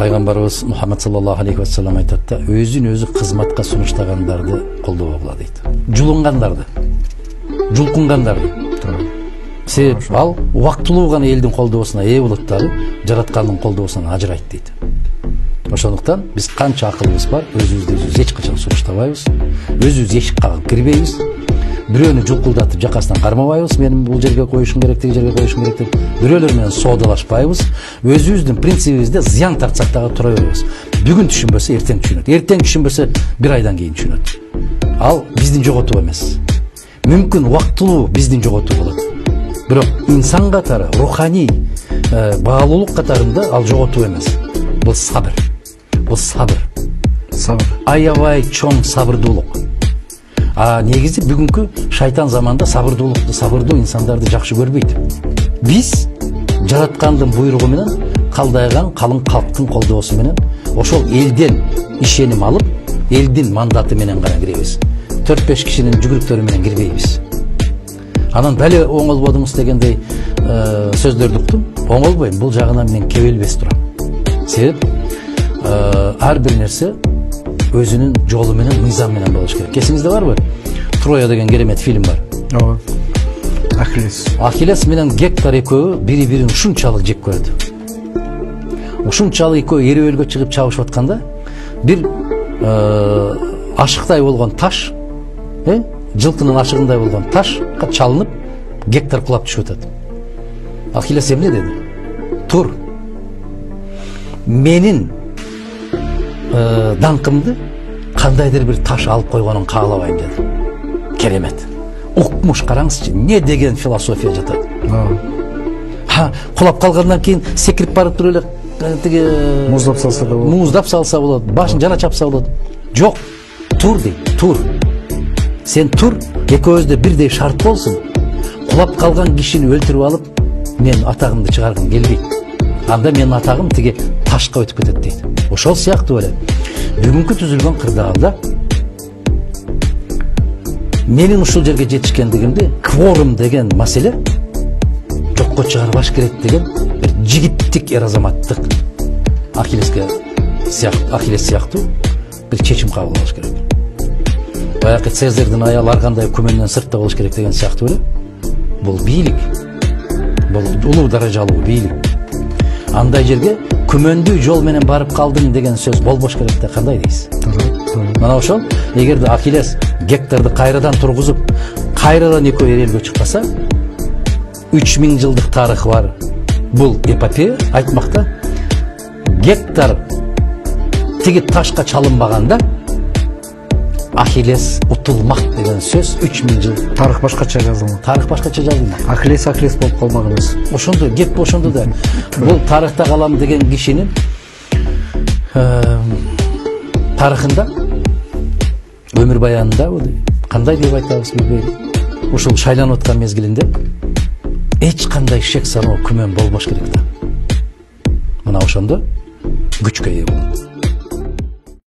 Пайгамбарыбыз Мухаммад саллаллаху алейхи вассалам айтат да, өзүн өзү кызматка сунуштагандарды колдобо болот дейт. Жулунгандарды, жулкунгандарды. Себеп ал убактылуу гана элдин колдоосуна ээ болот дагы, жараткандын колдоосунан ажырайт дейт. Ошондуктан биз канча акылыбыз бар, өзүбүздү өзүбүз эч качан сунуштабайбыз, өзүбүз эшик кагып кирбейбиз. Бирөөнү жулкулдатып жакасынан кармабайбыз, менин бул жерге коюшум керек, тиги жерге коюшум керек деп. Бирөөлөр менен соодалашпайбыз. Өзүбүздүн принцибибизде зыян тартсак дагы тура беребиз. Бүгүн түшүнбөсө эртең түшүнөт. Эртең түшүнбөсө бир айдан кийин түшүнөт. Ал биздин жоготуу эмес. Мүмкүн убактылуу биздин жоготуу болот. Бирок инсан катары, руханий баалуулук катарында ал жоготуу эмес. Бул сабыр. Бул сабыр. Сабыр. Аябай чоң сабырдуулук. Негизи бүгүнкү шайтан заманда сабырдуу инсандарды жакшы көрбөйт. Биз жараткандын буйругу менен, калдайган калың калктын колдоосу менен ошол элден ишеним алып, элдин мандаты менен гана киребиз. 4-5 кишинин жүгүрүктөрү менен кирбейбиз. Анан бәле оңолбодуңуз дегендей сөздөрдү уктум. Оңолбойм, бул жагынан мен кебелбес турам. Себеп ар бир нерсе өзүнүн жолу менен, мыйзам менен болуш керек. Эсиңизде барбы? Троя деген керемет фильм бар. Ооба. Ахиллес менен Гектор экөө бири-бирин ушунчалык жек көрөт. Ушунчалык экөө эребелгө чыгып чабышып атканда бир ашыктай болгон таш, жылкынын ашыгындай болгон ташка чалынып, Гектор кулап түшүп атат. Ахиллес эмне деди? Тур. Менин даңкымды кандайдыр бир таш алып койгонун каалабайм деди. Керемет. Укмуш, караңызчы, не деген философия жатат. Кулап калгандан кийин секирип барып туруп эле тиги муздап салса да болот. Муздап салса болот, башын жана чапса болот. Жок. Тур дейт, тур. Сен тур, экөөбүздө бирдей шарт болсун. Кулап калган кишини өлтүрүп алып, мен атагымды чыгаргым келбейт. Анда менин атагым тиги ташка өтүп кетет дейт. Ошол сыяктуу эле. Бүгүнкү түзүлгөн кырдаалда менин ушул жерге жетишкендигимди кворум деген маселе жокко чыгарбаш керек деген бир жигиттик эр-азаматтык Ахиллес сыяктуу бир чечим кабыл алыш керек. Баягы Цезарьдын аялы ар кандай күмөндөн сыртта болуш керек деген сыяктуу эле. Бул бийлик. Бул улуу даражалуу бийлик. Андай жерге күмөндүү жол менен барып калдым деген сөз болбош керек да, кандай дейсиз? Мана ошол, эгерде Ахиллес Гекторду кайрадан тургузуп, кайрадан экөө эрелгө чыкпаса, 3000 жылдык тарыхы бар бул эпопея айтмакта, Гектор тиги ташка чалынбаганда Ахиллес утулмак деген сөз 3000 жыл. Тарых башкача жазылмак. Тарых башкача жазылмак. Ахиллес болуп калмак эмес. Ошондо кеп ошондо да. Бул тарыхта калам деген кишинин тарыхында, өмүр баянында кандай деп айтабыз билбейм. Ушул шайланып аткан мезгилинде эч кандай шек саноо күмөн болбош керек да. Мына ошондо күчкө ээ болот.